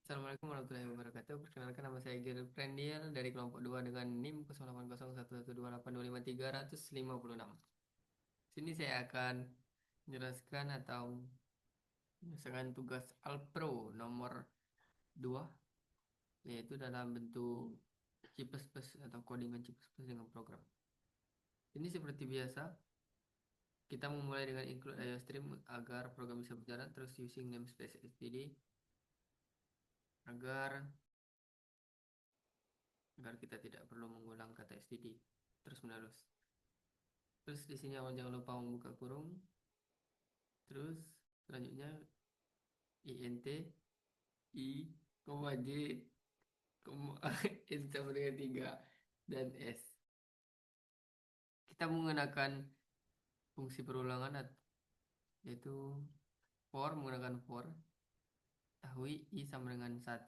Assalamualaikum warahmatullahi wabarakatuh. Perkenalkan, nama saya Gerald Prendiel dari kelompok 2 dengan NIM 080112825356. Sini saya akan menjelaskan atau menyelesaikan tugas Alpro nomor 2, yaitu dalam bentuk C++ atau codingan C++ dengan program. Ini seperti biasa, kita memulai dengan include IOStream agar program bisa berjalan, terus using namespace std agar kita tidak perlu mengulang kata std terus menerus. Terus di sini awal jangan lupa membuka kurung. Terus selanjutnya int i, j, n sama dengan 3 dan s. Kita menggunakan fungsi perulangan yaitu for, menggunakan for. Ketahui i sama dengan 1,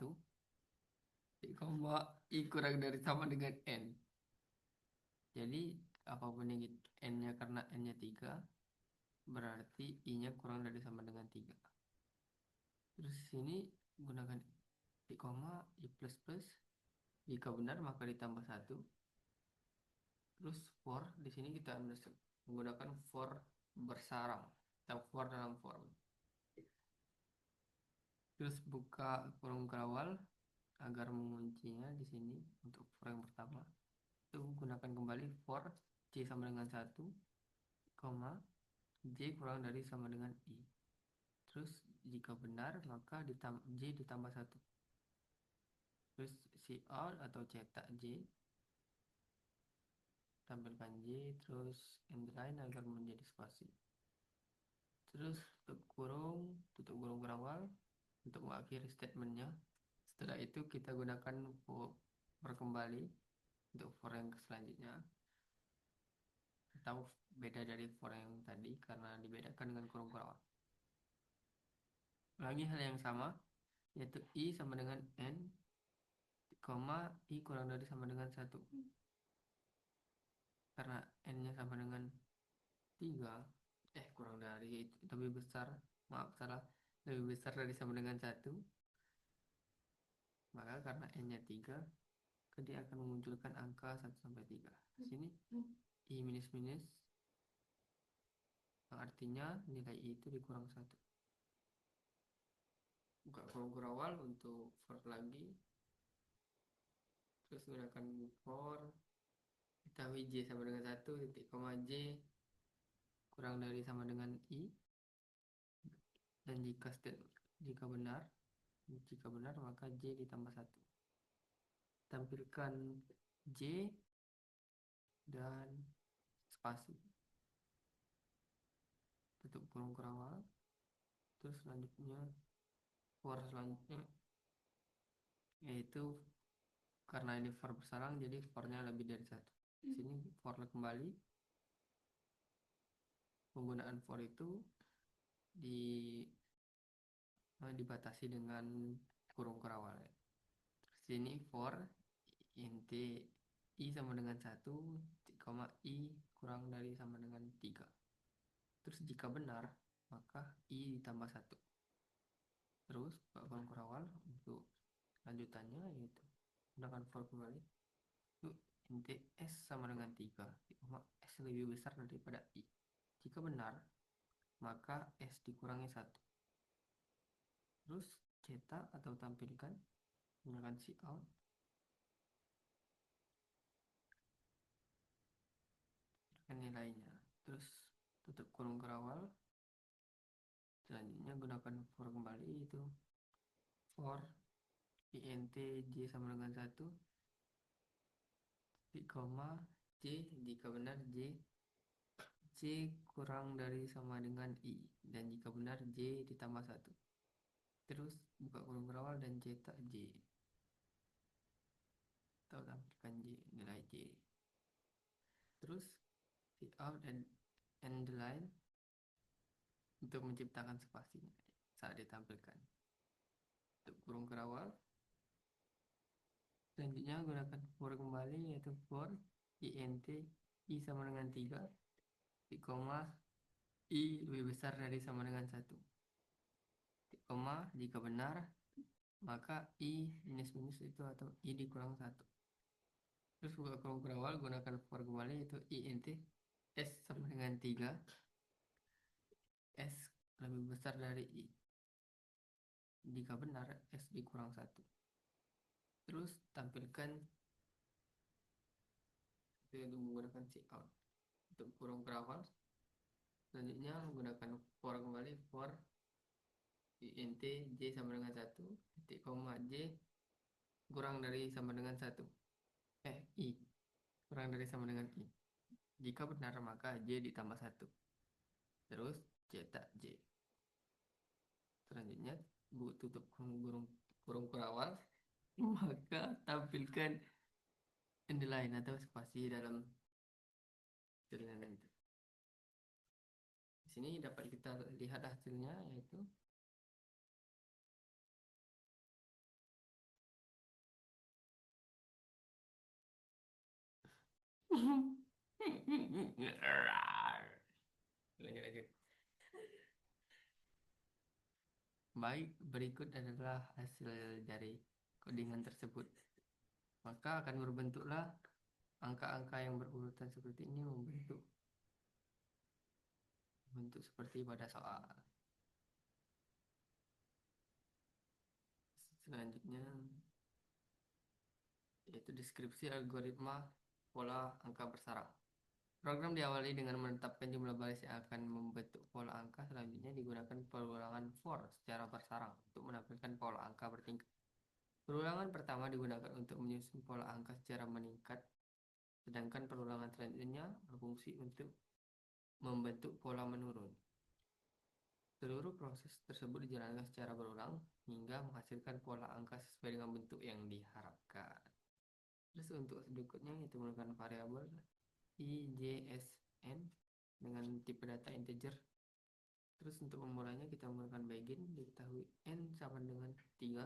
i kurang dari sama dengan n. Jadi apapun yang n-nya, karena n-nya 3, berarti i-nya kurang dari sama dengan 3. Terus sini gunakan i, i plus plus. Jika benar maka ditambah 1. Terus for, di sini kita menggunakan for bersarang atau for dalam for. Terus buka kurung kerawal agar menguncinya di sini untuk for yang pertama. Itu gunakan kembali for c sama dengan 1, j kurang dari sama dengan i. Terus jika benar maka j ditambah 1. Terus cout atau cetak j, tampilkan j, terus underline agar menjadi spasi. Terus tutup kurung berawal untuk mengakhiri statementnya. Setelah itu kita gunakan for kembali untuk for yang selanjutnya, atau beda dari for yang tadi karena dibedakan dengan kurung berawal. Ulangi hal yang sama, yaitu i sama dengan n, i kurang dari sama dengan 1. Karena n-nya sama dengan 3, kurang dari, lebih besar, maaf salah, lebih besar dari sama dengan 1, maka karena n-nya 3, dia akan memunculkan angka 1 sampai 3. Di sini i minus minus, yang artinya nilai i itu dikurang 1. Buka kurung awal untuk for lagi. Terus gunakan for, ketahui j sama dengan 1, titik koma j kurang dari sama dengan i. Dan jika benar maka j ditambah 1. Tampilkan j dan spasi. Tutup kurung awal. Terus selanjutnya for selanjutnya, yaitu karena ini for bersarang jadi for-nya lebih dari 1. Di sini for kembali. Penggunaan for itu dibatasi dengan kurung kerawal. Terus sini for int i sama dengan 1, i kurang dari sama dengan 3. Terus jika benar maka i ditambah 1. Terus kurung kerawal untuk lanjutannya, yaitu gunakan for kembali. Int s sama dengan 3, s lebih besar daripada i. Jika benar maka s dikurangi 1. Terus cetak atau tampilkan menggunakan cout. Nilainya. Terus tutup kurung kerawal. Selanjutnya gunakan for kembali, itu for int j sama dengan 1, j jika benar j kurang dari sama dengan i, dan jika benar j ditambah 1. Terus buka kurung kerawal dan cetak j atau tampilkan j, nilai j. Terus cout dan end line untuk menciptakan spasi saat ditampilkan. Untuk kurung kerawal, selanjutnya gunakan for kembali, yaitu for int i sama dengan 3, i lebih besar dari sama dengan 1, jika benar maka I minus minus itu atau I dikurang 1. Terus buka kurung berawal gunakan for kembali, itu I inti S sama dengan 3. S lebih besar dari I. Jika benar S dikurang 1. Terus tampilkan itu menggunakan cout. Untuk kurung berawal selanjutnya menggunakan for kembali, for int J sama dengan 1, titik koma J kurang dari sama dengan 1. I kurang dari sama dengan I. Jika benar maka J ditambah 1. Terus cetak J. Selanjutnya tutup kurung berawal, maka tampilkan underline atau spasi dalam tulisan itu. Di sini dapat kita lihat hasilnya, yaitu lanjut. Baik, berikut adalah hasil dari codingan tersebut. Maka akan berbentuklah angka-angka yang berurutan seperti ini, membentuk seperti pada soal. Selanjutnya yaitu deskripsi algoritma pola angka bersarang. Program diawali dengan menetapkan jumlah baris yang akan membentuk pola angka. Selanjutnya digunakan perulangan for secara bersarang untuk menampilkan pola angka bertingkat. Perulangan pertama digunakan untuk menyusun pola angka secara meningkat, sedangkan perulangan selanjutnya berfungsi untuk membentuk pola menurun. Seluruh proses tersebut dijalankan secara berulang hingga menghasilkan pola angka sesuai dengan bentuk yang diharapkan. Terus untuk berikutnya itu menggunakan variabel IJSN dengan tipe data integer. Terus untuk memulainya kita menggunakan begin, diketahui n sama dengan 3.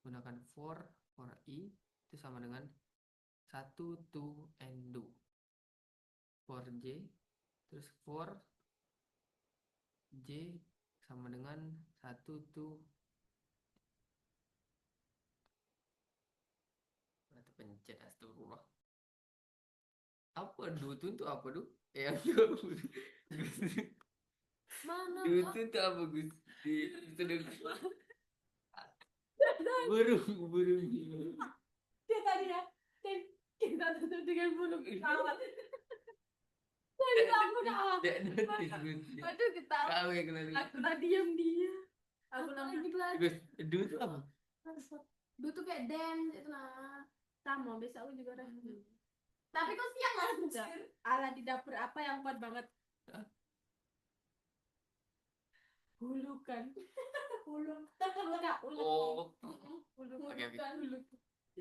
Gunakan for I itu sama dengan 1 to n do. For J, terus for J sama dengan 1 to pencet astagfirullah. Apa do itu untuk apa do? Mana? Do itu untuk apa Gus? Burung. Dia tadi ya, kita tutup dengan bulu pesawat. Tadi kamu dah. Aduh ketawa. Aku tadi diam dia. Aku lagi belajar. Gus, do itu apa? Do tuh kayak dance itu lah. Sama, biasa aku juga dance. Tapi kok siang lah. Ala di dapur apa yang kuat banget? Hulukan. Hulukan. Oh. Hulukan. Ya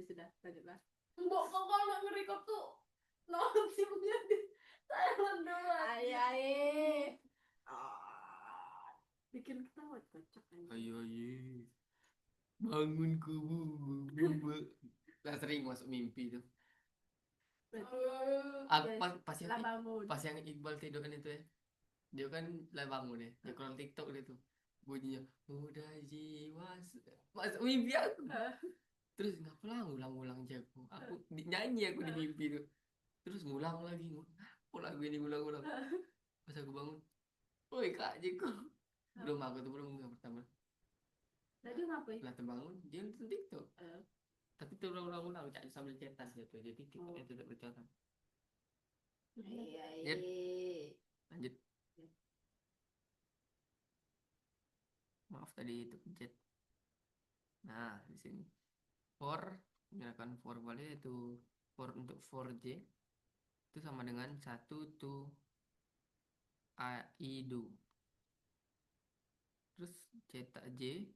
sudah, lanjutlah. Mbok kok kalau nge-record tuh notifnya saya berdua. Ayai. Bikin ketawa kocak aja. Ayo. Bangun kubu. Lah sering masuk mimpi tuh. Pas yang Iqbal tiduran itu ya. Dia kan lah bangun ya. Dia kalau TikTok dia tuh bunyinya udah jiwa masuk mimpi aku. Terus ngapa lah ulang-ulang jago. Aku nyanyi aku di mimpi tuh. Terus ngulang lagi. Oh lagu ini ngulang-ulang. Pas aku bangun, woi kak Jeko. Belum aku tuh belum yang pertama. Tadi ngapain? Lah terbangun dia nonton TikTok. Tapi terulang-ulang cak sambil cetan gitu. Jadi TikToknya tidak berjalan. Iya. Lanjut. Maaf tadi itu pencet. Nah di sini for menggunakan for kembali, itu for untuk for J itu sama dengan 1 to I do. Terus cetak J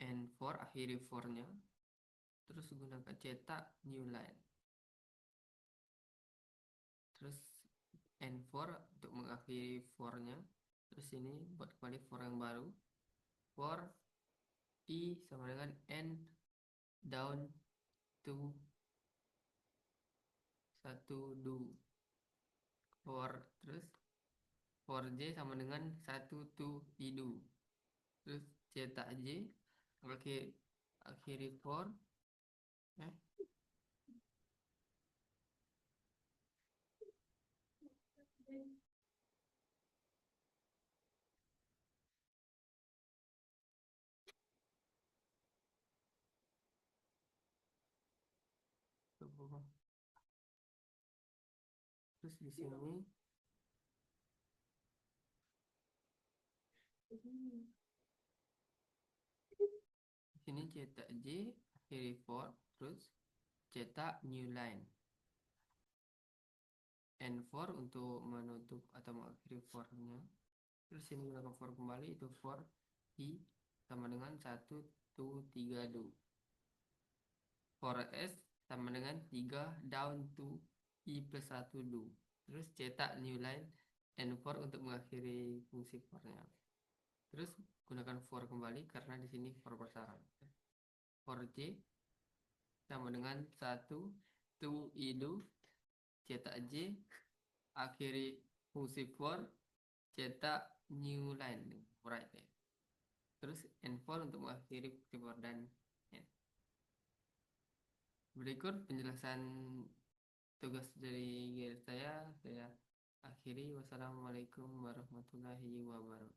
and for akhiri for-nya. Terus gunakan cetak new line. Terus and for untuk mengakhiri for-nya. Terus ini buat kembali for yang baru. For I sama dengan n down to 1 do. For terus for J sama dengan 1 to I do. Terus cetak J akhiri for terus di sini cetak J, akhiri for, terus cetak new line. N4 untuk menutup atau mengakhiri for-nya. Terus ini gunakan for kembali, itu for I sama dengan 1, 2, 3, do. For S sama dengan 3 down to I plus 1 do. Terus cetak new line N4 untuk mengakhiri fungsi for-nya. Terus gunakan for kembali karena di sini for bersyarat. For J sama dengan 1, 2, I do. Cetak J, akhiri fungsi for, cetak new line, right ya. Terus N4 untuk mengakhiri fungsi for dan ya. Berikut penjelasan tugas dari saya akhiri. Wassalamualaikum warahmatullahi wabarakatuh.